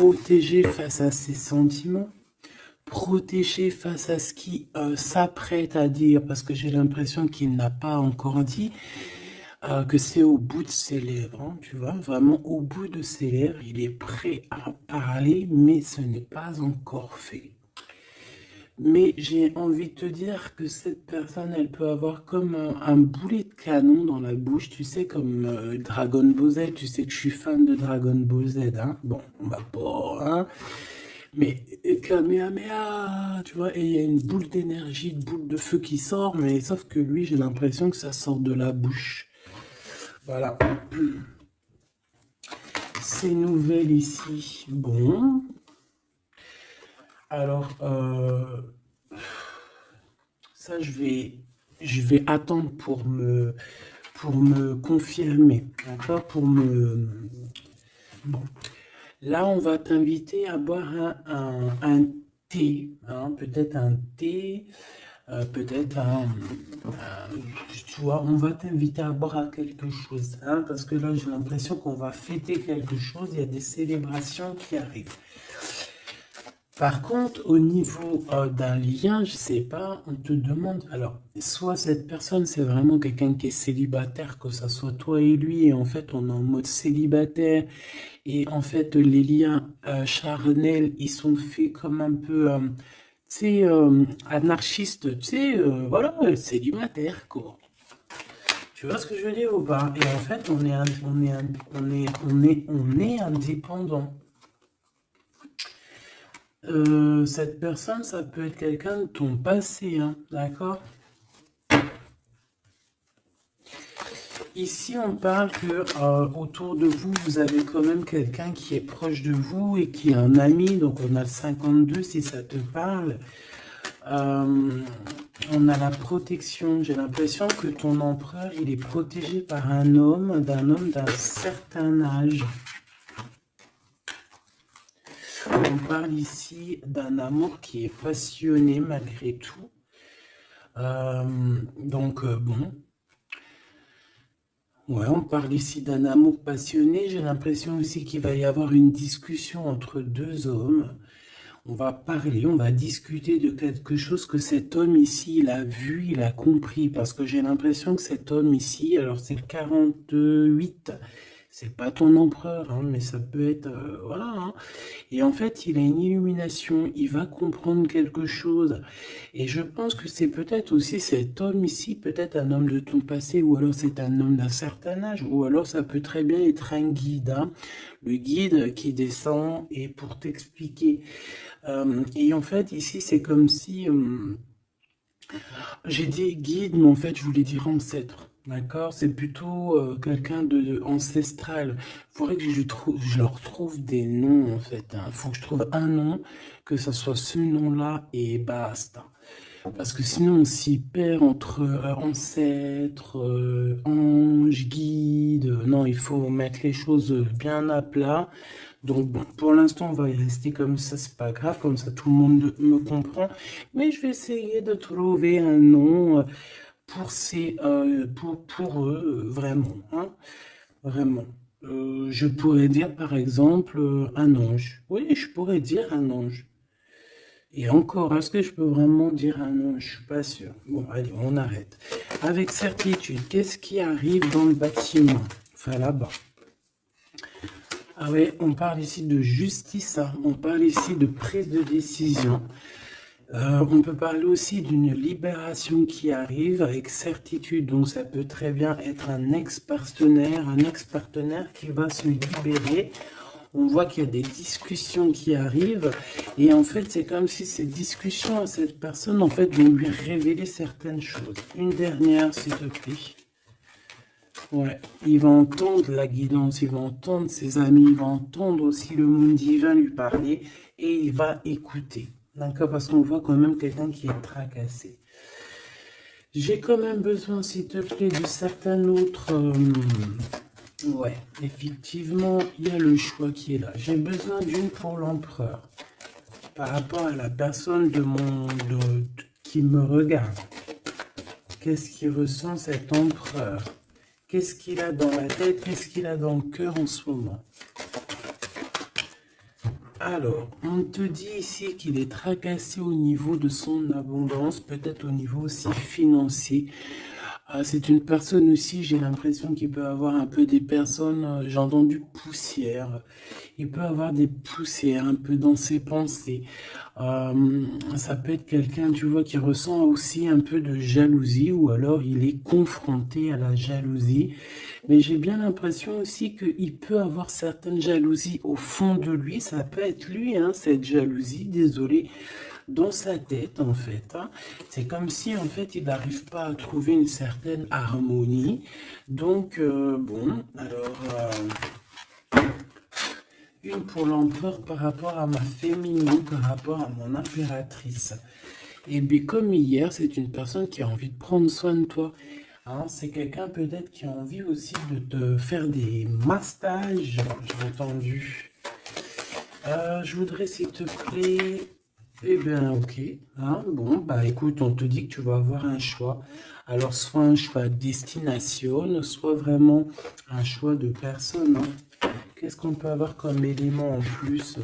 protégé face à ses sentiments, protégé face à ce qu'il s'apprête à dire, parce que j'ai l'impression qu'il n'a pas encore dit, que c'est au bout de ses lèvres, hein, tu vois, vraiment au bout de ses lèvres, il est prêt à parler, mais ce n'est pas encore fait. Mais j'ai envie de te dire que cette personne, elle peut avoir comme un boulet de canon dans la bouche, tu sais, comme Dragon Ball Z, tu sais que je suis fan de Dragon Ball Z, hein. Bon, on va pas, hein. Mais Kamehameha, tu vois, et il y a une boule d'énergie, une boule de feu qui sort, mais sauf que lui, j'ai l'impression que ça sort de la bouche. Voilà. Ces nouvelles ici, bon. Alors, ça, je vais attendre pour me confirmer, d'accord? Bon. Là, on va t'inviter à boire un thé, hein, peut-être un thé, peut-être tu vois, on va t'inviter à boire à quelque chose, hein, parce que là, j'ai l'impression qu'on va fêter quelque chose, il y a des célébrations qui arrivent. Par contre, au niveau d'un lien, je sais pas, on te demande, alors, soit cette personne, c'est vraiment quelqu'un qui est célibataire, que ça soit toi et lui, et en fait, on est en mode célibataire, et en fait, les liens charnels, ils sont faits comme un peu, tu sais, anarchistes, tu sais, voilà, célibataire, quoi. Tu vois ce que je veux dire ou pas? Et en fait, on est indépendant. Cette personne, ça peut être quelqu'un de ton passé, hein, d'accord? Ici, on parle que autour de vous, vous avez quand même quelqu'un qui est proche de vous et qui est un ami. Donc, on a le 52 si ça te parle. On a la protection. J'ai l'impression que ton empereur, il est protégé par un homme d'un certain âge. On parle ici d'un amour qui est passionné malgré tout. Bon. Ouais, on parle ici d'un amour passionné. J'ai l'impression aussi qu'il va y avoir une discussion entre deux hommes. On va parler, on va discuter de quelque chose que cet homme ici, il a vu, il a compris. Parce que j'ai l'impression que cet homme ici, alors c'est le 48, c'est pas ton empereur, hein, mais ça peut être, voilà, hein. Et en fait, il a une illumination, il va comprendre quelque chose. Et je pense que c'est peut-être aussi cet homme ici, peut-être un homme de ton passé, ou alors c'est un homme d'un certain âge, ou alors ça peut très bien être un guide, hein. Le guide qui descend et pour t'expliquer. Et en fait, ici, c'est comme si j'ai dit guide, mais en fait, je voulais dire ancêtre. D'accord? C'est plutôt quelqu'un de ancestral. Il faudrait que je leur trouve des noms, en fait, il faut que je trouve un nom, que ça soit ce nom-là et basta. Parce que sinon, on s'y perd entre ancêtres, anges, guides. Non, il faut mettre les choses bien à plat. Donc bon, pour l'instant, on va y rester comme ça, c'est pas grave, comme ça tout le monde me comprend. Mais je vais essayer de trouver un nom pour eux, vraiment, hein, vraiment. Je pourrais dire par exemple un ange. Oui, je pourrais dire un ange. Et encore, est-ce que je peux vraiment dire un ange? Je suis pas sûr. Bon, allez, on arrête. Avec certitude, qu'est-ce qui arrive dans le bâtiment? Enfin, là-bas. Ah oui, on parle ici de justice, hein. On parle ici de prise de décision. On peut parler aussi d'une libération qui arrive avec certitude. Donc ça peut très bien être un ex-partenaire qui va se libérer. On voit qu'il y a des discussions qui arrivent. Et en fait, c'est comme si ces discussions à cette personne, en fait, vont lui révéler certaines choses. Une dernière, s'il te plaît. Ouais, il va entendre la guidance, il va entendre ses amis, il va entendre aussi le monde divin lui parler et il va écouter. D'accord? Parce qu'on voit quand même quelqu'un qui est tracassé. J'ai quand même besoin, s'il te plaît, de certains autres. Ouais, effectivement, il y a le choix qui est là. J'ai besoin d'une pour l'empereur. Par rapport à la personne qui me regarde. Qu'est-ce qu'il ressent cet empereur? Qu'est-ce qu'il a dans la tête? Qu'est-ce qu'il a dans le cœur en ce moment? Alors, on te dit ici qu'il est tracassé au niveau de son abondance, peut-être au niveau aussi financier. C'est une personne aussi, j'ai l'impression qu'il peut avoir un peu des personnes, j'ai entendu poussière. Il peut avoir des poussières un peu dans ses pensées. Ça peut être quelqu'un, tu vois, qui ressent aussi un peu de jalousie ou alors il est confronté à la jalousie. Mais j'ai bien l'impression aussi qu'il peut avoir certaines jalousies au fond de lui. Ça peut être lui, hein, cette jalousie, désolé, dans sa tête, en fait. Hein. C'est comme si, en fait, il n'arrive pas à trouver une certaine harmonie. Donc, bon, alors... une pour l'empereur par rapport à ma féminine, par rapport à mon impératrice. Et bien comme hier, c'est une personne qui a envie de prendre soin de toi. Hein, c'est quelqu'un peut-être qui a envie aussi de te faire des massages, j'ai entendu. Je voudrais s'il te plaît... Eh bien, ok. Hein, bon, bah écoute, on te dit que tu vas avoir un choix. Alors, soit un choix destination, soit vraiment un choix de personne. Hein. Qu'est-ce qu'on peut avoir comme élément en plus?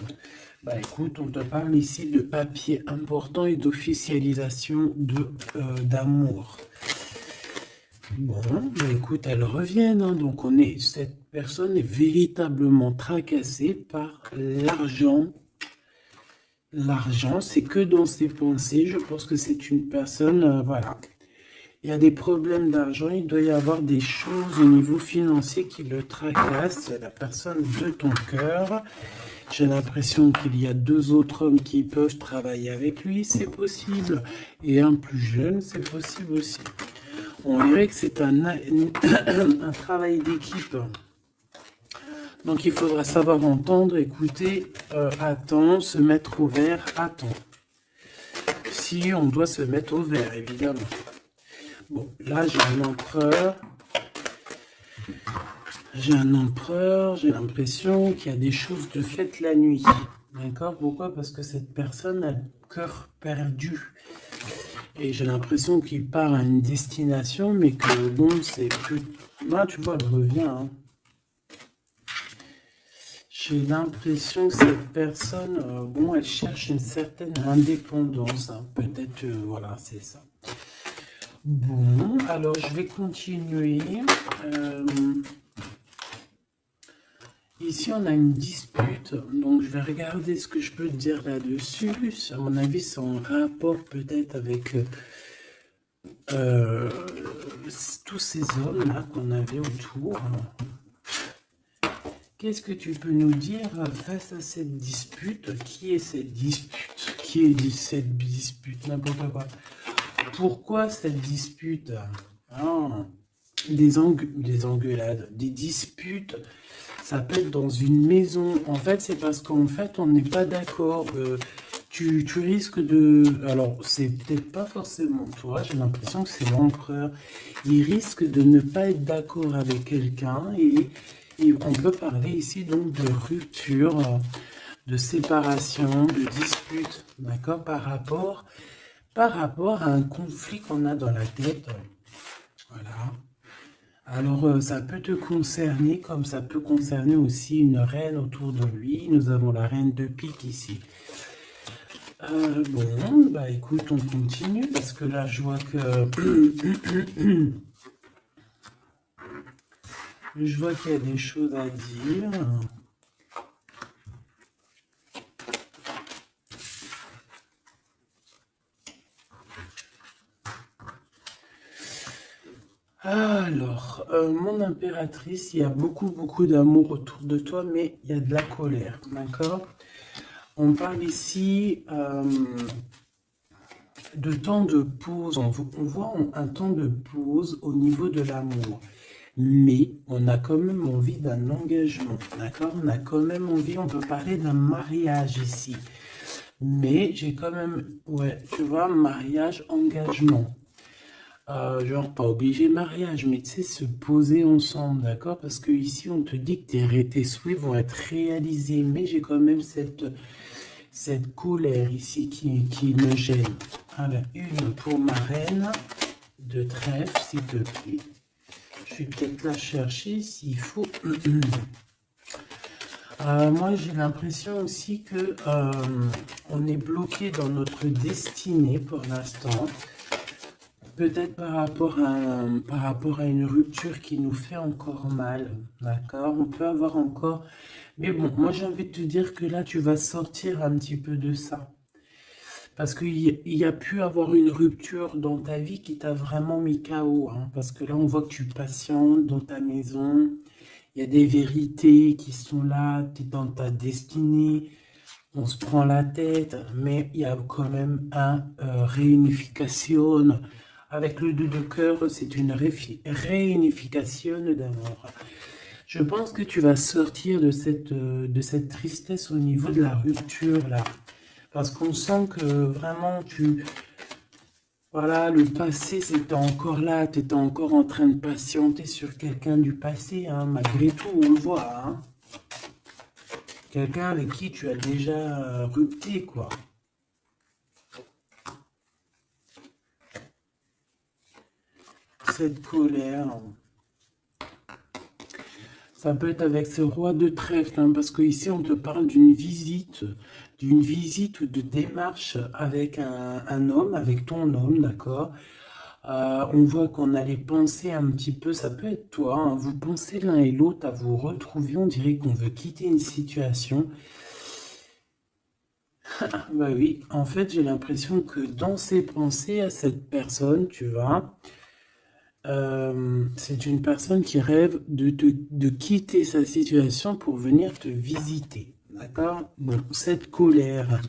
Bah écoute, on te parle ici de papier important et d'officialisation d'amour. Bon, bah écoute, elles reviennent. Hein, donc cette personne est véritablement tracassée par l'argent. L'argent, c'est que dans ses pensées. Je pense que c'est une personne, voilà. Il y a des problèmes d'argent, il doit y avoir des choses au niveau financier qui le tracassent. C'est la personne de ton cœur. J'ai l'impression qu'il y a 2 autres hommes qui peuvent travailler avec lui, c'est possible. Et un plus jeune, c'est possible aussi. On dirait que c'est un travail d'équipe. Donc il faudra savoir entendre, écouter, attends, se mettre au vert, attends. Si on doit se mettre au vert, évidemment. Bon, là j'ai un empereur. J'ai l'impression qu'il y a des choses de faites la nuit. D'accord? Pourquoi? Parce que cette personne a le cœur perdu. Et j'ai l'impression qu'il part à une destination, mais que bon, c'est plus... Là, tu vois, elle revient. Hein. J'ai l'impression que cette personne, bon, elle cherche une certaine indépendance. Hein. Peut-être, voilà, c'est ça. Bon, alors je vais continuer. Ici, on a une dispute, donc je vais regarder ce que je peux dire là-dessus. À mon avis, c'est en rapport peut-être avec tous ces hommes-là qu'on avait autour. Qu'est-ce que tu peux nous dire face à cette dispute? Qui est cette dispute? Qui est cette dispute? N'importe quoi. Pourquoi cette dispute? Des engueulades, des disputes. Ça peut être dans une maison. En fait, c'est parce qu'en fait, on n'est pas d'accord. Tu risques de... Alors, c'est peut-être pas forcément toi. J'ai l'impression que c'est l'empereur. Il risque de ne pas être d'accord avec quelqu'un. Et on peut parler ici donc de rupture, de séparation, de dispute. D'accord? Par rapport à un conflit qu'on a dans la tête. Voilà. Alors, ça peut te concerner, comme ça peut concerner aussi une reine autour de lui. Nous avons la reine de pique ici. Bon, bah écoute, on continue, parce que là, je vois que... je vois qu'il y a des choses à dire. Alors, mon impératrice, il y a beaucoup d'amour autour de toi, mais il y a de la colère, d'accord? On parle ici de temps de pause. On voit un temps de pause au niveau de l'amour. Mais on a quand même envie d'un engagement, d'accord? On a quand même envie, on peut parler d'un mariage ici. Mais j'ai quand même, ouais, tu vois, mariage, engagement. Genre pas obligé mariage, mais tu sais, se poser ensemble, d'accord? Parce que ici, on te dit que tes souhaits vont être réalisés, mais j'ai quand même cette colère ici qui me gêne. Alors, une pour ma reine de trèfle, s'il te plaît. Je vais peut-être la chercher s'il faut. Moi, j'ai l'impression aussi que on est bloqué dans notre destinée pour l'instant. Peut-être par rapport à une rupture qui nous fait encore mal, d'accord? On peut avoir encore... Mais bon, moi j'ai envie de te dire que là, tu vas sortir un petit peu de ça. Parce qu'il y a pu avoir une rupture dans ta vie qui t'a vraiment mis KO, hein. Parce que là, on voit que tu patientes dans ta maison. Il y a des vérités qui sont là, tu es dans ta destinée. On se prend la tête, mais il y a quand même un réunification. Avec le 2 de cœur, c'est une réunification d'amour. Je pense que tu vas sortir de cette tristesse au niveau de la rupture, là. Parce qu'on sent que vraiment, voilà, le passé, c'était encore là, tu étais encore en train de patienter sur quelqu'un du passé, hein, malgré tout, on le voit, hein. Quelqu'un avec qui tu as déjà rupté, quoi. Cette colère, ça peut être avec ce roi de trèfle, hein, parce qu'ici on te parle d'une visite ou de démarche avec un homme, avec ton homme, d'accord. On voit qu'on allait penser un petit peu, ça peut être toi, hein, vous pensez l'un et l'autre à vous retrouver, on dirait qu'on veut quitter une situation. Bah oui, en fait j'ai l'impression que dans ses pensées à cette personne, tu vois, c'est une personne qui rêve de quitter sa situation pour venir te visiter. D'accord? Bon, cette colère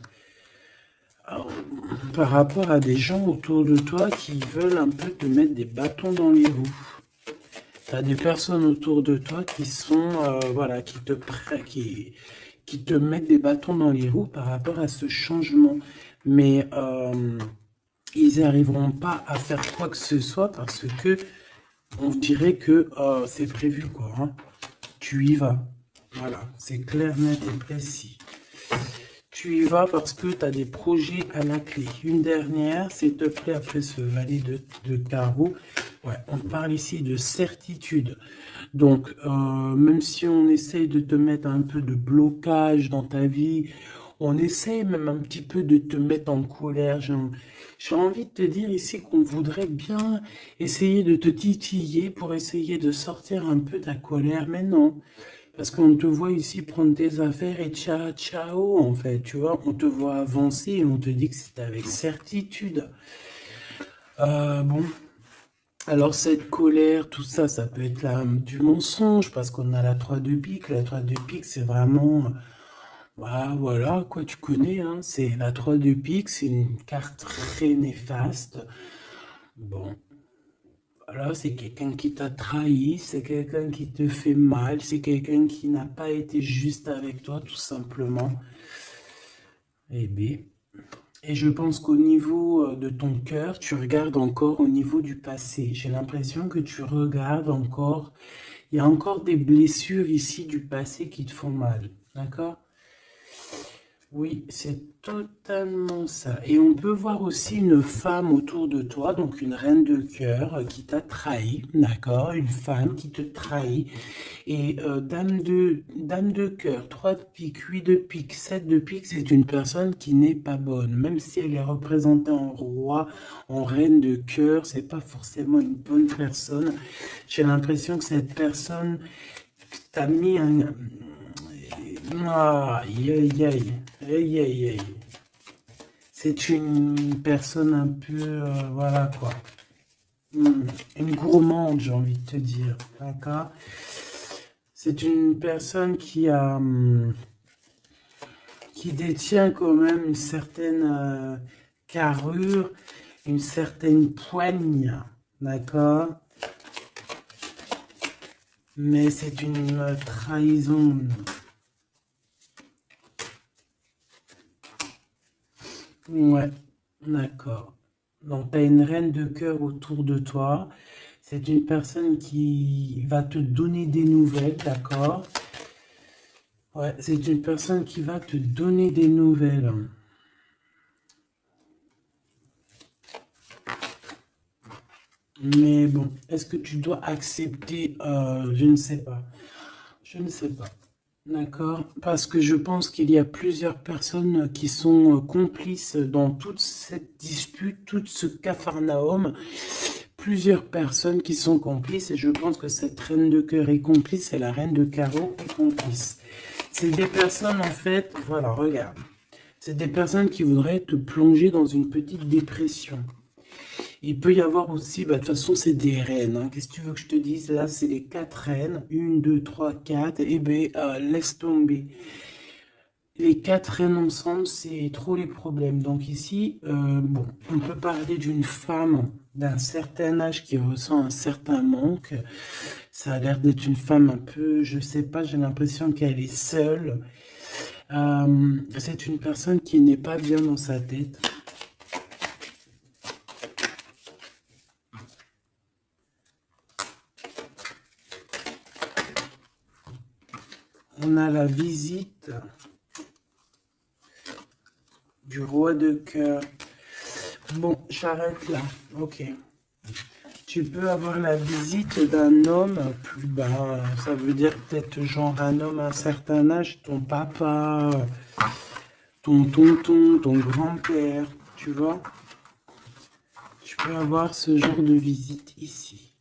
par rapport à des gens autour de toi qui veulent un peu te mettre des bâtons dans les roues. Tu as des personnes autour de toi qui sont, voilà, qui te mettent des bâtons dans les roues par rapport à ce changement. Mais ils n'arriveront pas à faire quoi que ce soit parce que on dirait que c'est prévu, quoi, hein. Tu y vas. Voilà, c'est clair, net et précis. Tu y vas parce que tu as des projets à la clé. Une dernière, s'il te plaît, après ce valet de carreau. Ouais, on parle ici de certitude. Donc, même si on essaye de te mettre un peu de blocage dans ta vie, on essaye même un petit peu de te mettre en colère. J'ai envie de te dire ici qu'on voudrait bien essayer de te titiller pour essayer de sortir un peu ta colère, mais non. Parce qu'on te voit ici prendre tes affaires et ciao, ciao, en fait, tu vois, on te voit avancer et on te dit que c'est avec certitude. Bon, alors cette colère, tout ça, ça peut être du mensonge, parce qu'on a la 3 de pique. La 3 de pique, c'est vraiment, bah, voilà, quoi, tu connais, hein, c'est la 3 de pique, c'est une carte très néfaste. Bon, voilà, c'est quelqu'un qui t'a trahi, c'est quelqu'un qui te fait mal, c'est quelqu'un qui n'a pas été juste avec toi, tout simplement. Eh bien, et je pense qu'au niveau de ton cœur, tu regardes encore au niveau du passé. J'ai l'impression que tu regardes encore. Il y a encore des blessures ici du passé qui te font mal. D'accord? Oui, c'est totalement ça. Et on peut voir aussi une femme autour de toi, donc une reine de cœur qui t'a trahi, d'accord? Une femme qui te trahit. Et dame de cœur, 3 de pique, 8 de pique, 7 de pique, c'est une personne qui n'est pas bonne. Même si elle est représentée en roi, en reine de cœur, c'est pas forcément une bonne personne. J'ai l'impression que cette personne t'a mis un... Aïe, aïe, aïe, aïe, aïe, aïe. C'est une personne un peu, voilà quoi, une gourmande, j'ai envie de te dire, d'accord? C'est une personne qui détient quand même une certaine carrure, une certaine poigne, d'accord? Mais c'est une trahison. Ouais, d'accord. Donc, tu as une reine de cœur autour de toi. C'est une personne qui va te donner des nouvelles, d'accord? Ouais, c'est une personne qui va te donner des nouvelles. Mais bon, est-ce que tu dois accepter? Je ne sais pas. Je ne sais pas. D'accord? Parce que je pense qu'il y a plusieurs personnes qui sont complices dans toute cette dispute, tout ce capharnaüm. Plusieurs personnes qui sont complices et je pense que cette reine de cœur est complice et la reine de carreau est complice. C'est des personnes en fait, voilà, regarde. C'est des personnes qui voudraient te plonger dans une petite dépression. Il peut y avoir aussi, bah, de toute façon, c'est des reines, hein. Qu'est-ce que tu veux que je te dise? Là, c'est les 4 reines. Une, deux, trois, quatre. Et ben, laisse tomber. Les 4 reines ensemble, c'est trop les problèmes. Donc ici, bon, on peut parler d'une femme d'un certain âge qui ressent un certain manque. Ça a l'air d'être une femme un peu, je sais pas, j'ai l'impression qu'elle est seule. C'est une personne qui n'est pas bien dans sa tête. On a la visite du roi de cœur. Bon, j'arrête là. Ok. Tu peux avoir la visite d'un homme plus bas. Ça veut dire peut-être genre un homme à un certain âge, ton papa, ton tonton, ton grand-père, tu vois. Tu peux avoir ce genre de visite ici.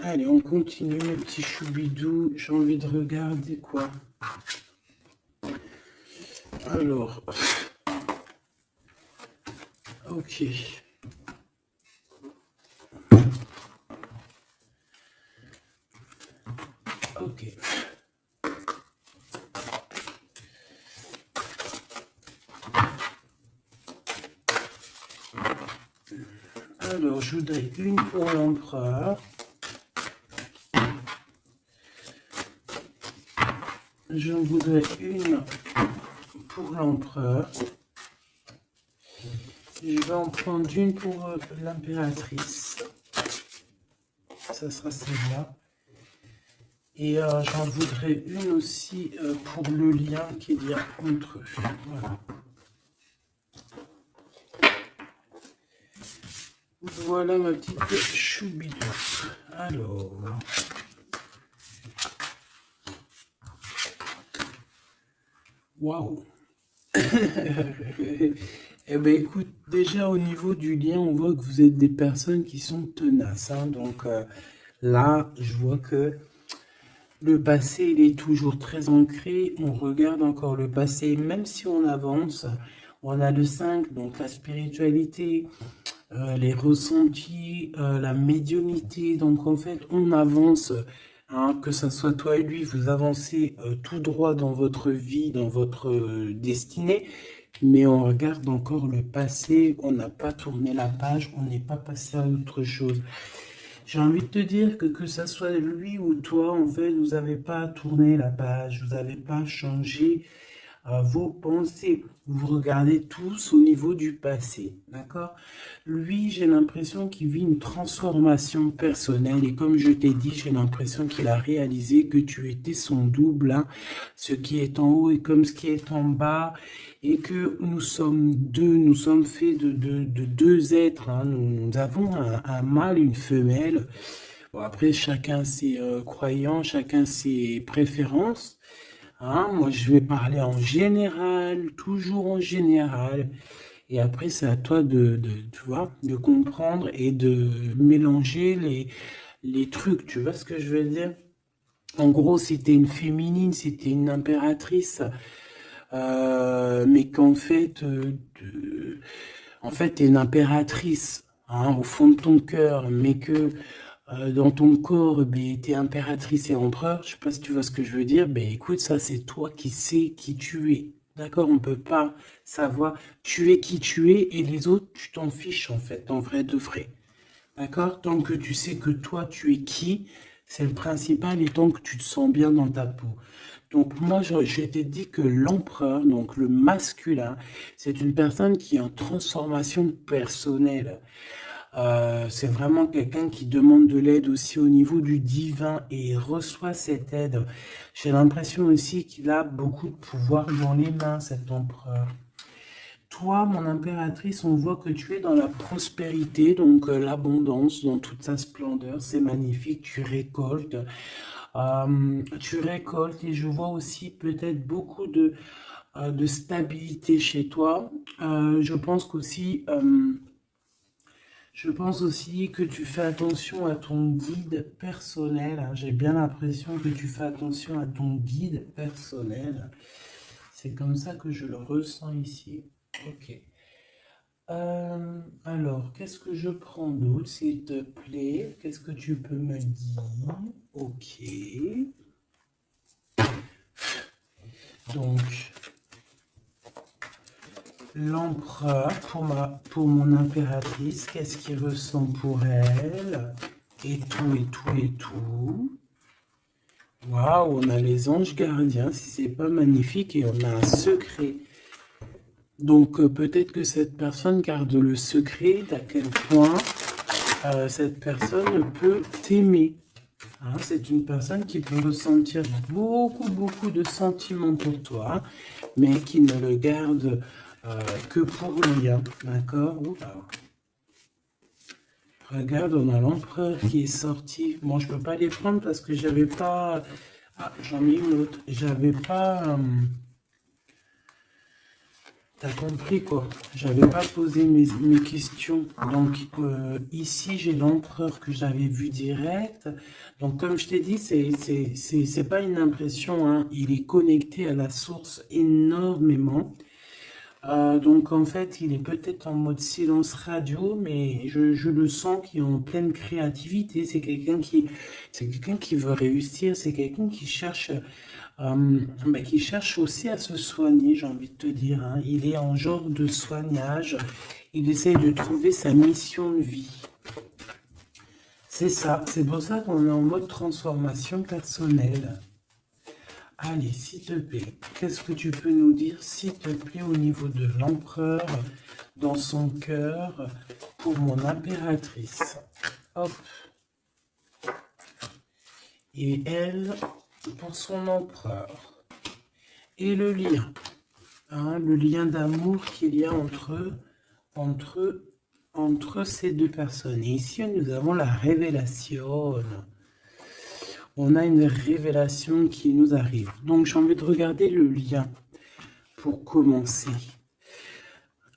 Allez, on continue, mes petits choubidous. J'ai envie de regarder quoi. Alors, ok. Ok. Alors, je voudrais une pour l'empereur. J'en voudrais une pour l'empereur. Je vais en prendre une pour l'impératrice. Ça sera celle-là. Et j'en voudrais une aussi pour le lien qu'il y a entre eux. Voilà. Voilà ma petite choubidou. Alors. Waouh. Eh bien, écoute, déjà au niveau du lien, on voit que vous êtes des personnes qui sont tenaces, hein. Donc là, je vois que le passé, il est toujours très ancré. On regarde encore le passé, même si on avance. On a le 5, donc la spiritualité, les ressentis, la médiumnité. Donc en fait, on avance, hein, que ce soit toi et lui, vous avancez tout droit dans votre vie, dans votre destinée. Mais on regarde encore le passé, on n'a pas tourné la page, on n'est pas passé à autre chose. J'ai envie de te dire que ça soit lui ou toi, en fait, vous n'avez pas tourné la page, vous n'avez pas changé vos pensées. Vous regardez tous au niveau du passé, d'accord? Lui, j'ai l'impression qu'il vit une transformation personnelle et comme je t'ai dit, j'ai l'impression qu'il a réalisé que tu étais son double, hein. Ce qui est en haut est comme ce qui est en bas et que nous sommes deux, nous sommes faits de deux êtres, hein. Nous avons un mâle et une femelle. Bon, après, chacun ses croyances, chacun ses préférences. Hein, moi, je vais parler en général, toujours en général. Et après, c'est à toi tu vois, de comprendre et de mélanger les trucs. Tu vois ce que je veux dire? En gros, si t'es une féminine, si t'es une impératrice, mais qu'en fait, en fait, t'es une impératrice, hein, au fond de ton cœur, mais que dans ton corps, ben, t'es impératrice et empereur, je sais pas si tu vois ce que je veux dire, ben écoute, ça c'est toi qui sais qui tu es. D'accord? On peut pas savoir, tu es qui tu es et les autres, tu t'en fiches en fait, en vrai de vrai. D'accord? Tant que tu sais que toi tu es qui, c'est le principal et tant que tu te sens bien dans ta peau. Donc moi, je t'ai dit que l'empereur, donc le masculin, c'est une personne qui est en transformation personnelle. C'est vraiment quelqu'un qui demande de l'aide aussi au niveau du divin et il reçoit cette aide. J'ai l'impression aussi qu'il a beaucoup de pouvoir dans les mains, cet empereur. Toi, mon impératrice, on voit que tu es dans la prospérité, donc l'abondance dans toute sa splendeur. C'est magnifique, tu récoltes. Tu récoltes et je vois aussi peut-être beaucoup de stabilité chez toi. Je pense aussi que tu fais attention à ton guide personnel, hein. J'ai bien l'impression que tu fais attention à ton guide personnel. C'est comme ça que je le ressens ici. Ok. Alors, qu'est-ce que je prends d'autre, s'il te plaît? Qu'est-ce que tu peux me dire? Ok. Donc, l'empereur pour mon impératrice, qu'est-ce qu'il ressent pour elle? Et tout, et tout, et tout. Waouh, on a les anges gardiens, si c'est pas magnifique, et on a un secret. Donc peut-être que cette personne garde le secret d'à quel point cette personne peut t'aimer. Hein, c'est une personne qui peut ressentir beaucoup, beaucoup de sentiments pour toi, mais qui ne le garde que pour lui. Hein, d'accord? Oula. Regarde, on a l'empereur qui est sorti. Bon, je peux pas les prendre parce que j'avais pas... Ah, j'en ai une autre. J'avais pas... T'as compris quoi? J'avais pas posé mes questions. Donc ici, j'ai l'empereur que j'avais vu direct. Donc comme je t'ai dit, c'est pas une impression, hein. Il est connecté à la source énormément. Donc en fait, il est peut-être en mode silence radio, mais je le sens qu'il est en pleine créativité. C'est quelqu'un qui veut réussir. C'est quelqu'un qui cherche aussi à se soigner, j'ai envie de te dire. Hein. Il est en genre de soignage. Il essaye de trouver sa mission de vie. C'est ça. C'est pour ça qu'on est en mode transformation personnelle. Allez, s'il te plaît, qu'est-ce que tu peux nous dire, s'il te plaît, au niveau de l'empereur, dans son cœur, pour mon impératrice? Hop. Et elle, pour son empereur. Et le lien. Hein, le lien d'amour qu'il y a entre ces deux personnes. Et ici, nous avons la révélation. On a une révélation qui nous arrive. Donc, j'ai envie de regarder le lien pour commencer.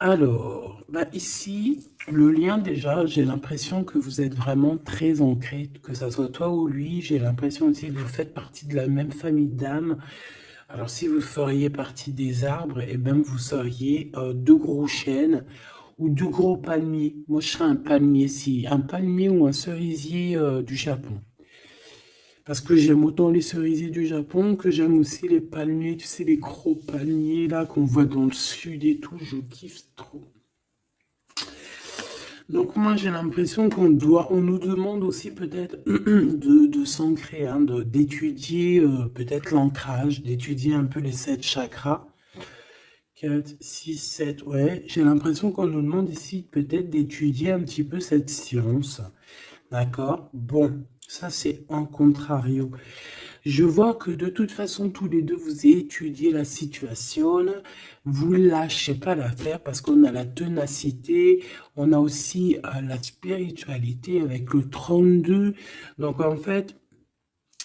Alors, ici, le lien, déjà, j'ai l'impression que vous êtes vraiment très ancrés, que ça soit toi ou lui. J'ai l'impression aussi que vous faites partie de la même famille d'âmes. Alors, si vous feriez partie des arbres, eh bien, vous seriez deux gros chênes ou deux gros palmiers. Moi, je serais un palmier, un palmier ou un cerisier du Japon. Parce que j'aime autant les cerisiers du Japon que j'aime aussi les palmiers, tu sais, les gros palmiers là qu'on voit dans le sud et tout, je kiffe trop. Donc moi j'ai l'impression on nous demande aussi peut-être de s'ancrer, hein, d'étudier peut-être l'ancrage, d'étudier un peu les 7 chakras. 4, 6, 7, ouais, j'ai l'impression qu'on nous demande ici peut-être d'étudier un petit peu cette science. D'accord? Bon, ça c'est en contrario. Je vois que de toute façon, tous les deux, vous étudiez la situation. Vous ne lâchez pas l'affaire parce qu'on a la ténacité. On a aussi la spiritualité avec le 32. Donc en fait,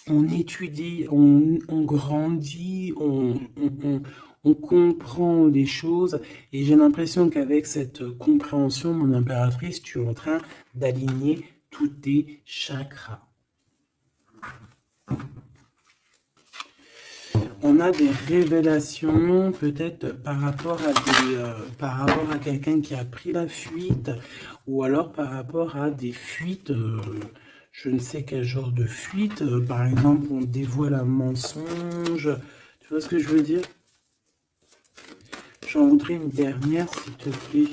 on étudie, on grandit, on comprend les choses. Et j'ai l'impression qu'avec cette compréhension, mon impératrice, tu es en train d'aligner tous tes chakras. On a des révélations peut-être par rapport à quelqu'un qui a pris la fuite ou alors par rapport à des fuites, je ne sais quel genre de fuite, par exemple on dévoile un mensonge, tu vois ce que je veux dire? J'en voudrais une dernière s'il te plaît.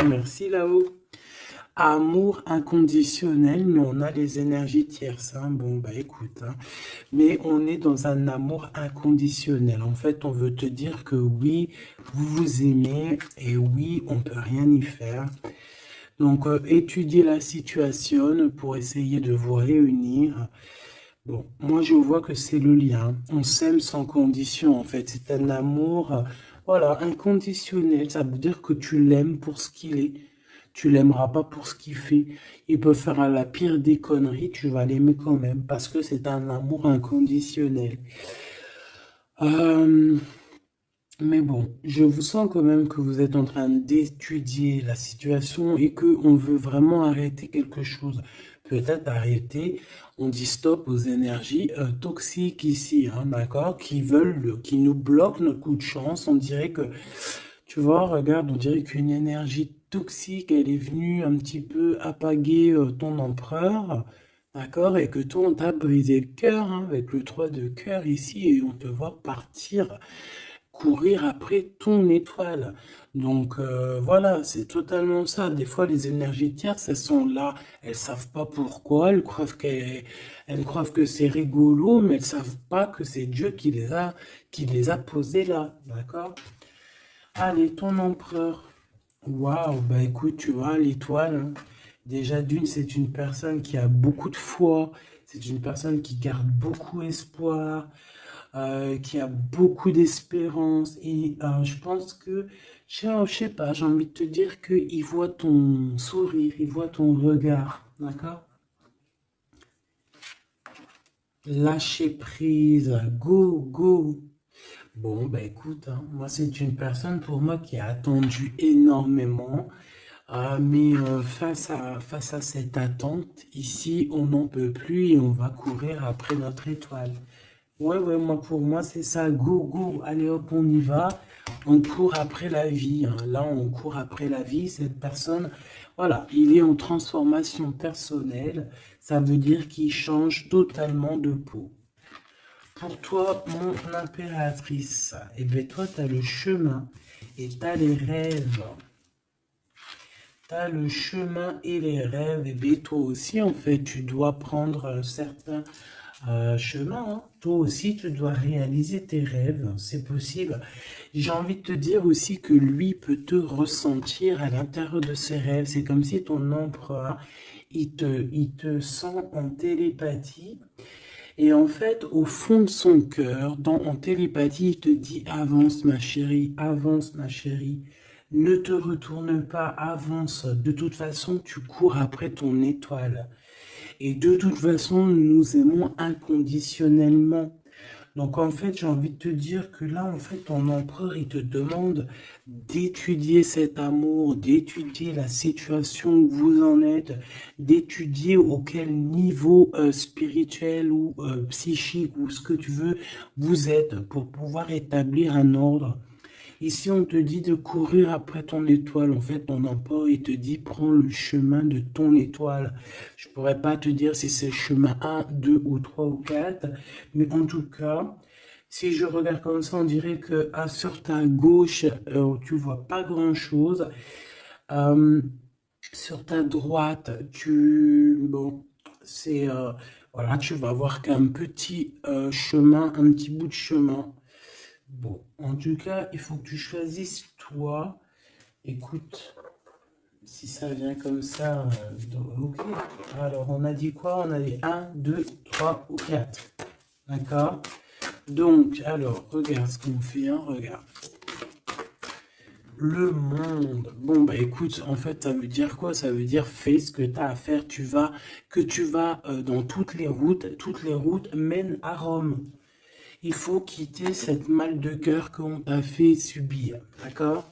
Merci là-haut. Amour inconditionnel, mais on a les énergies tierces. Hein. Bon, écoute, hein. Mais on est dans un amour inconditionnel. En fait, on veut te dire que oui, vous vous aimez et oui, on peut rien y faire. Donc, étudiez la situation pour essayer de vous réunir. Bon, moi, je vois que c'est le lien. On s'aime sans condition, en fait. C'est un amour, voilà, inconditionnel. Ça veut dire que tu l'aimes pour ce qu'il est. tu l'aimeras pas pour ce qu'il fait. Il peut faire la pire des conneries, tu vas l'aimer quand même, parce que c'est un amour inconditionnel. Euh, mais bon, je vous sens quand même que vous êtes en train d'étudier la situation et que on veut vraiment arrêter quelque chose. Peut-être arrêter, on dit stop aux énergies toxiques ici, hein, d'accord, qui nous bloquent notre coup de chance. On dirait que, tu vois, regarde, on dirait qu'une énergie toxique, elle est venue un petit peu apaguer ton empereur, d'accord, et que toi, on t'a brisé le cœur, hein, avec le 3 de cœur ici, et on te voit partir courir après ton étoile. Donc voilà, c'est totalement ça. Des fois, les énergies tierces, elles sont là, elles savent pas pourquoi, elles croient que c'est rigolo, mais elles savent pas que c'est Dieu qui les a posées là, d'accord? Allez, ton empereur. Waouh, bah écoute, tu vois, l'étoile, hein, déjà d'une, c'est une personne qui a beaucoup de foi, c'est une personne qui garde beaucoup espoir, qui a beaucoup d'espérance. Et je pense que, je sais pas, j'ai envie de te dire qu'il voit ton sourire, il voit ton regard, d'accord? Lâcher prise, go, go. Bon, bah écoute, hein, moi c'est une personne pour moi qui a attendu énormément. Mais face à cette attente, ici, on n'en peut plus et on va courir après notre étoile. Ouais, ouais, moi, pour moi, c'est ça. Go, go, allez hop, on y va. On court après la vie, hein. Là, on court après la vie. Cette personne, voilà, il est en transformation personnelle. Ça veut dire qu'il change totalement de peau. Pour toi, mon impératrice, eh bien, toi, tu as le chemin et tu as les rêves. T'as le chemin et les rêves, et bien toi aussi, en fait, tu dois prendre certains chemins, hein. Toi aussi, tu dois réaliser tes rêves, c'est possible. J'ai envie de te dire aussi que lui peut te ressentir à l'intérieur de ses rêves. C'est comme si ton empereur, il te sent en télépathie. Et en fait, au fond de son cœur, en télépathie, il te dit avance ma chérie, ne te retourne pas, avance. De toute façon, tu cours après ton étoile. Et de toute façon, nous nous aimons inconditionnellement. Donc en fait, j'ai envie de te dire que là, en fait, ton empereur, il te demande d'étudier cet amour, d'étudier la situation où vous en êtes, d'étudier auquel niveau spirituel ou psychique ou ce que tu veux vous êtes pour pouvoir établir un ordre. Ici, on te dit de courir après ton étoile. En fait, ton empereur, il te dit, prends le chemin de ton étoile. Je pourrais pas te dire si c'est chemin un, 2 ou 3 ou 4, mais en tout cas, si je regarde comme ça, on dirait que sur ta gauche, tu vois pas grand-chose. Euh, sur ta droite, bon, c'est, voilà, tu vas voir qu'un petit chemin, un petit bout de chemin. Bon, en tout cas, il faut que tu choisisses toi. Écoute, si ça vient comme ça, ok. Alors, on a dit quoi? On a dit un, 2, 3 ou 4. D'accord? Donc, alors, regarde ce qu'on fait, hein, regarde. Le monde. Bon, bah écoute, en fait, ça veut dire quoi? Ça veut dire fais ce que tu as à faire. Tu vas dans toutes les routes mènent à Rome. Il faut quitter cette mal de cœur qu'on t'a fait subir, d'accord?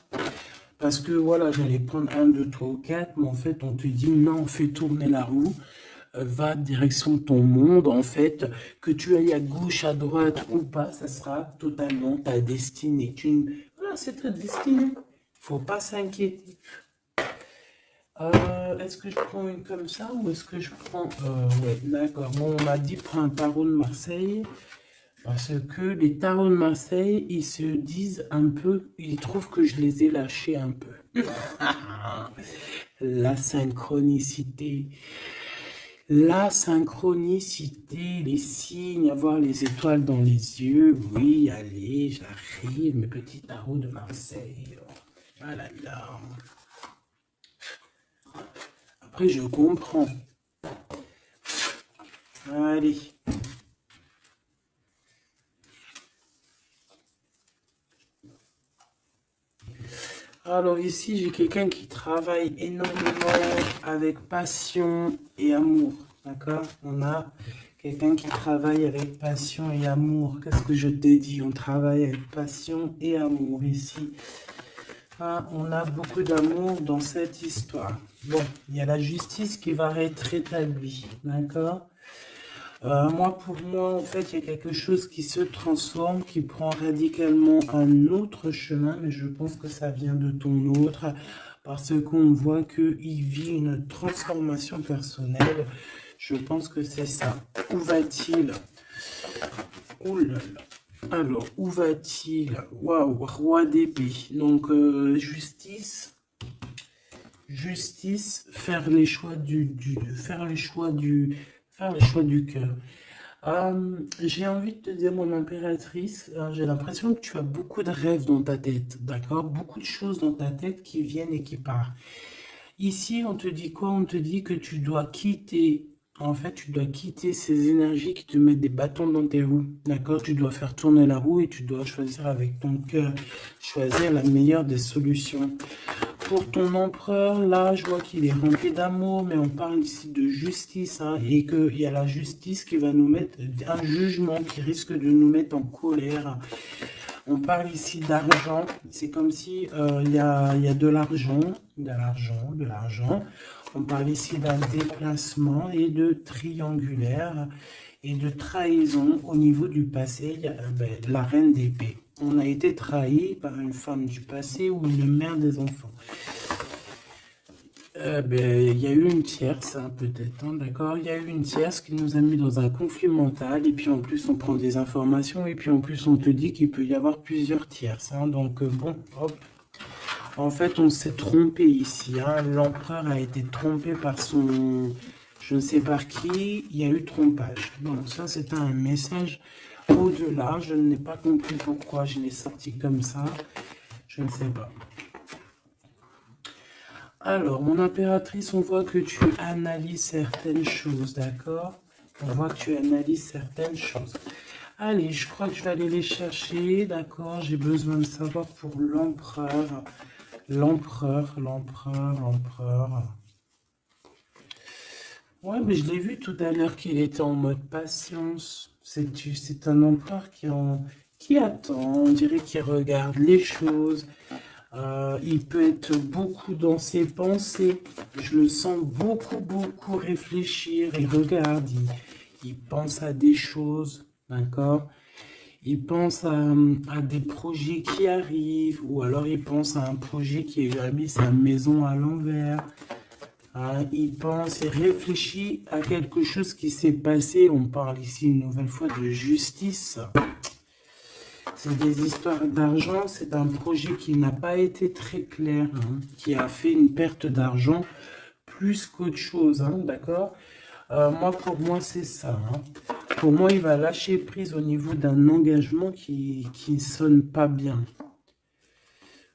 Parce que voilà, j'allais prendre un, deux, trois ou quatre, mais en fait, on te dit non, fais tourner la roue, va direction de ton monde, en fait, que tu ailles à gauche, à droite ou pas, ça sera totalement ta destinée. Voilà, c'est ta destinée. Faut pas s'inquiéter. Est-ce que je prends une comme ça ou est-ce que je prends... ouais, d'accord. Bon, on m'a dit prends un tarot de Marseille. Parce que les tarots de Marseille, ils se disent un peu, ils trouvent que je les ai lâchés un peu. La synchronicité. La synchronicité, les signes, avoir les étoiles dans les yeux. Oui, allez, j'arrive, mes petits tarots de Marseille. Ah là là. Après, je comprends. Allez. Alors ici, j'ai quelqu'un qui travaille énormément avec passion et amour. D'accord? On a quelqu'un qui travaille avec passion et amour. Qu'est-ce que je t'ai dit? On travaille avec passion et amour ici. Ah, on a beaucoup d'amour dans cette histoire. Bon, il y a la justice qui va être rétablie. D'accord? Pour moi, en fait, il y a quelque chose qui se transforme, qui prend radicalement un autre chemin, mais je pense que ça vient de ton autre, parce qu'on voit qu'il vit une transformation personnelle. Je pense que c'est ça. Où va-t-il? Ouh là là. Alors, où va-t-il? Waouh, roi d'épée. Donc, justice, faire les choix faire les choix du cœur. J'ai envie de te dire, mon impératrice, j'ai l'impression que tu as beaucoup de rêves dans ta tête, d'accord? Beaucoup de choses dans ta tête qui viennent et qui partent. Ici, on te dit quoi? On te dit que tu dois quitter, en fait, tu dois quitter ces énergies qui te mettent des bâtons dans tes roues, d'accord? Tu dois faire tourner la roue et tu dois choisir avec ton cœur, choisir la meilleure des solutions. Pour ton empereur, là, je vois qu'il est rempli d'amour, mais on parle ici de justice, hein, et qu'il y a la justice qui va nous mettre, un jugement qui risque de nous mettre en colère. On parle ici d'argent, c'est comme si il y a de l'argent, de l'argent. On parle ici d'un déplacement et de triangulaire et de trahison au niveau du passé. Il y a, la reine d'épée. On a été trahi par une femme du passé ou une mère des enfants. Il y a eu une tierce, hein, peut-être, hein, d'accord? Il y a eu une tierce qui nous a mis dans un conflit mental, et puis en plus on prend des informations, et puis en plus on te dit qu'il peut y avoir plusieurs tierces, hein, donc bon, hop. En fait, on s'est trompé ici, hein. L'empereur a été trompé par son... Je ne sais par qui, il y a eu trompage. Donc ça, c'est un message au-delà. Je n'ai pas compris pourquoi je l'ai sorti comme ça. Je ne sais pas. Alors, mon impératrice, on voit que tu analyses certaines choses, d'accord? On voit que tu analyses certaines choses. Allez, je crois que je vais aller les chercher, d'accord? J'ai besoin de savoir pour l'empereur. L'empereur. Ouais, mais je l'ai vu tout à l'heure qu'il était en mode patience. C'est un empereur qui attend, on dirait qu'il regarde les choses. Il peut être beaucoup dans ses pensées. Je le sens beaucoup réfléchir. Il regarde, il pense à des choses, d'accord? Il pense à des projets qui arrivent, ou alors il pense à un projet qui lui a mis sa maison à l'envers. Il pense et réfléchit à quelque chose qui s'est passé. On parle ici une nouvelle fois de justice. C'est des histoires d'argent. C'est un projet qui n'a pas été très clair, hein, qui a fait une perte d'argent plus qu'autre chose, hein, d'accord? Pour moi, c'est ça, hein. Pour moi, il va lâcher prise au niveau d'un engagement qui sonne pas bien.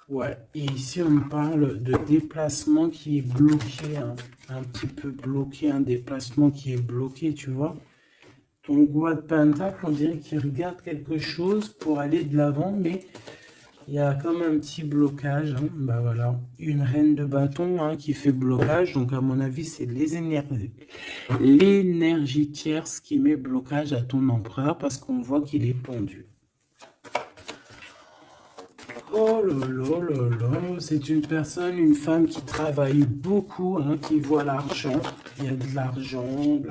Ouais, et ici on parle de déplacement qui est bloqué, hein, un petit peu bloqué, un déplacement qui est bloqué, tu vois. Donc roi de pentacle, on dirait qu'il regarde quelque chose pour aller de l'avant, mais il y a comme un petit blocage, hein. Bah voilà, une reine de bâton, hein, qui fait blocage, donc à mon avis c'est l'énergie tierce qui met blocage à ton empereur parce qu'on voit qu'il est pendu. Oh là là là là, c'est une personne, une femme qui travaille beaucoup, hein, qui voit l'argent. Il y a de l'argent.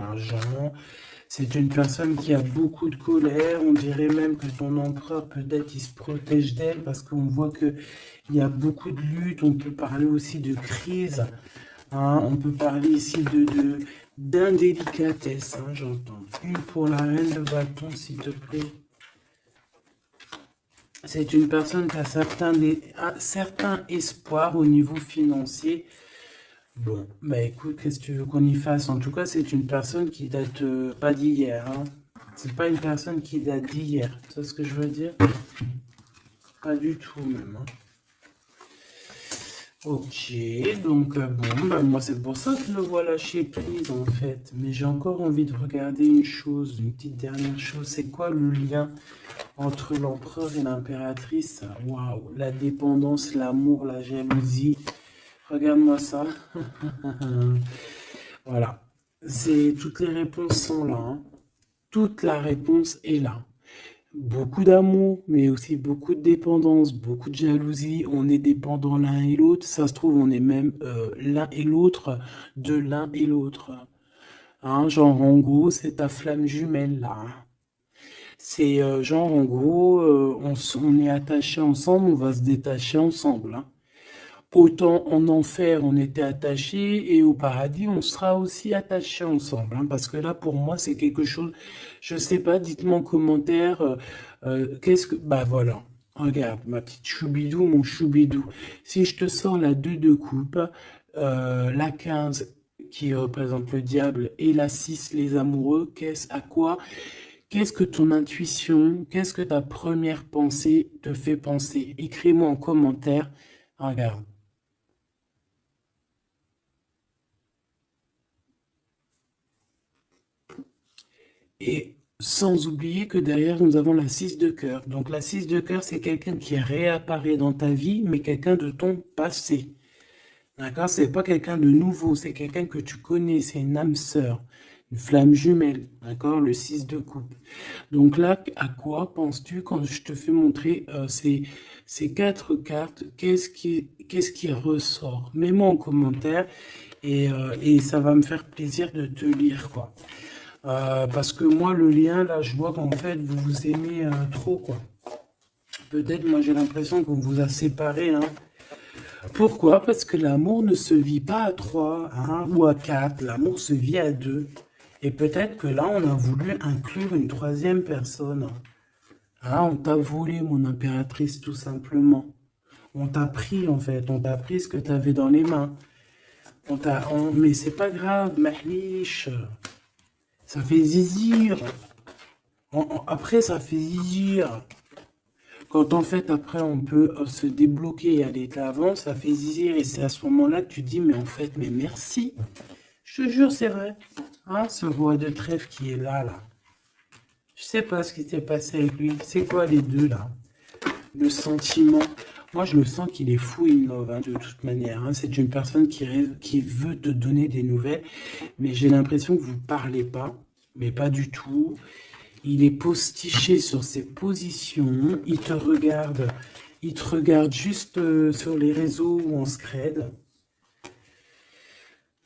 C'est une personne qui a beaucoup de colère. On dirait même que ton empereur, peut-être, il se protège d'elle parce qu'on voit qu'il y a beaucoup de luttes. On peut parler aussi de crise, hein. On peut parler ici d'indélicatesse, hein, j'entends. Une pour la reine de bâton, s'il te plaît. C'est une personne qui a certains espoirs au niveau financier. Bon, bah écoute, qu'est-ce que tu veux qu'on y fasse? En tout cas, c'est une personne qui date pas d'hier, hein. C'est pas une personne qui date d'hier. C'est ce que je veux dire? Pas du tout même, hein. Ok, donc bon, bah, moi c'est pour ça que je le vois lâcher prise en fait. Mais j'ai encore envie de regarder une chose, une petite dernière chose. C'est quoi le lien entre l'empereur et l'impératrice. Waouh, la dépendance, l'amour, la jalousie. Regarde-moi ça. Voilà. Toutes les réponses sont là, hein. Toute la réponse est là. Beaucoup d'amour, mais aussi beaucoup de dépendance, beaucoup de jalousie. On est dépendant l'un et l'autre. Ça se trouve, on est même l'un et l'autre de l'un et l'autre. Hein, genre, en gros, c'est ta flamme jumelle, là. C'est genre, en gros, on est attachés ensemble, on va se détacher ensemble. Hein. Autant en enfer, on était attachés, et au paradis, on sera aussi attachés ensemble. Hein, parce que là, pour moi, c'est quelque chose, je sais pas, dites-moi en commentaire, qu'est-ce que... Bah voilà, regarde, ma petite choubidou, mon choubidou. Si je te sors la 2 de coupe, la 15 qui représente le diable, et la 6 les amoureux, à quoi? Qu'est-ce que ton intuition, qu'est-ce que ta première pensée te fait penser? Écris-moi en commentaire. Regarde. Et sans oublier que derrière, nous avons la 6 de cœur. Donc la 6 de cœur, c'est quelqu'un qui réapparaît dans ta vie, mais quelqu'un de ton passé. D'accord? C'est pas quelqu'un de nouveau, c'est quelqu'un que tu connais, c'est une âme sœur, une flamme jumelle. D'accord? Le 6 de coupe. Donc là, à quoi penses-tu quand je te fais montrer ces 4 cartes? Qu'est-ce qui ressort? Mets-moi en commentaire et ça va me faire plaisir de te lire, quoi. Parce que moi, le lien, là, je vois qu'en fait, vous vous aimez trop, quoi. Peut-être, moi, j'ai l'impression qu'on vous a séparés, hein. Pourquoi? Parce que l'amour ne se vit pas à 3 hein, ou à 4. L'amour se vit à 2. Et peut-être que là, on a voulu inclure une troisième personne. Ah, on t'a volé, mon impératrice, tout simplement. On t'a pris, en fait. On t'a pris ce que tu avais dans les mains. Mais c'est pas grave, mahlish. Ça fait zizir. Après, ça fait zizir. Quand en fait, après, on peut se débloquer et aller de l'avant, ça fait zizir. Et c'est à ce moment-là que tu dis, mais en fait, mais merci. Je te jure, c'est vrai. Hein, ce roi de trèfle qui est là, là. Je sais pas ce qui s'est passé avec lui. C'est quoi les deux, là? Le sentiment. Moi, je le sens qu'il est fou in love, hein, de toute manière. Hein. C'est une personne qui veut te donner des nouvelles. Mais j'ai l'impression que vous parlez pas. Mais pas du tout. Il est postiché sur ses positions. Il te regarde juste sur les réseaux où on se crède.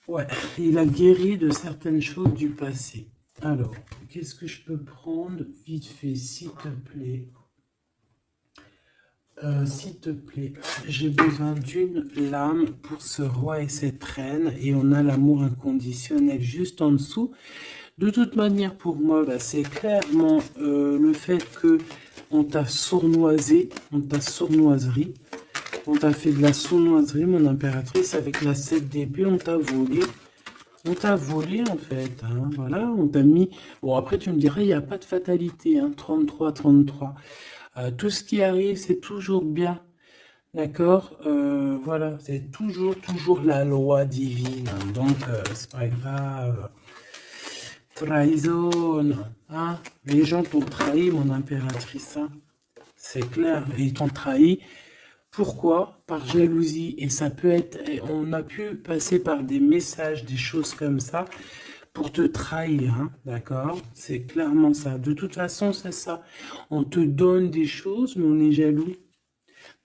Ouais, il a guéri de certaines choses du passé. Alors, qu'est-ce que je peux prendre vite fait, s'il te plaît? S'il te plaît, j'ai besoin d'une lame pour ce roi et cette reine, et on a l'amour inconditionnel juste en dessous. De toute manière, pour moi, bah, c'est clairement le fait que on t'a sournoisé, on t'a sournoiserie, on t'a fait de la sournoiserie, mon impératrice, avec la 7 d'épée, on t'a volé. On t'a volé en fait, hein, voilà, on t'a mis... Bon, après tu me dirais, il n'y a pas de fatalité, hein, 33, 33. Tout ce qui arrive, c'est toujours bien, d'accord? Voilà, c'est toujours la loi divine, hein, donc c'est pas grave. Trahison, hein? Les gens t'ont trahi, mon impératrice, hein, c'est clair, et ils t'ont trahi. Pourquoi? Par jalousie. Et ça peut être, on a pu passer par des messages, des choses comme ça, pour te trahir, hein, d'accord? C'est clairement ça. De toute façon, c'est ça. On te donne des choses, mais on est jaloux.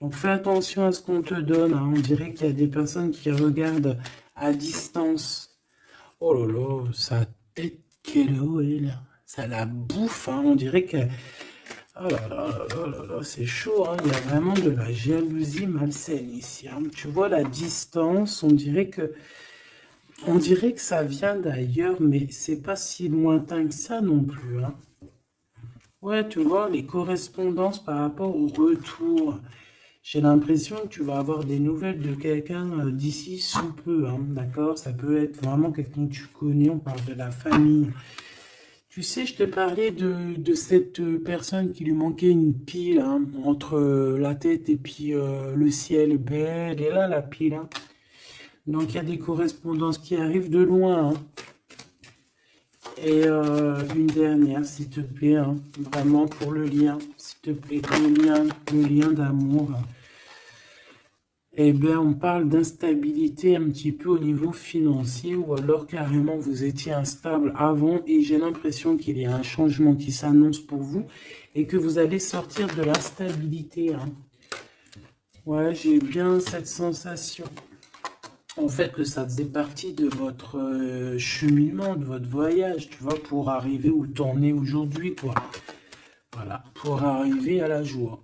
Donc fais attention à ce qu'on te donne. Hein. On dirait qu'il y a des personnes qui regardent à distance. Oh là là, sa tête qu'elle est là. Ça la bouffe, hein. On dirait que... Oh là là là là là, c'est chaud, hein. Il y a vraiment de la jalousie malsaine ici. Hein. Tu vois la distance, on dirait que ça vient d'ailleurs, mais c'est pas si lointain que ça non plus. Hein. Ouais, tu vois, les correspondances par rapport au retour. J'ai l'impression que tu vas avoir des nouvelles de quelqu'un d'ici sous peu, hein, d'accord? Ça peut être vraiment quelqu'un que tu connais, on parle de la famille. Tu sais, je te parlais de cette personne qui lui manquait une pile hein, entre la tête et puis le ciel. Ben, elle est là, la pile. Hein. Donc, il y a des correspondances qui arrivent de loin. Hein. Et une dernière, s'il te plaît, hein, vraiment pour le lien, s'il te plaît, le lien d'amour. Eh bien, on parle d'instabilité un petit peu au niveau financier, ou alors carrément vous étiez instable avant et j'ai l'impression qu'il y a un changement qui s'annonce pour vous et que vous allez sortir de l'instabilité. Hein. Ouais, j'ai bien cette sensation. En fait, que ça faisait partie de votre cheminement, de votre voyage, tu vois, pour arriver où t'en es aujourd'hui, quoi. Voilà, pour arriver à la joie.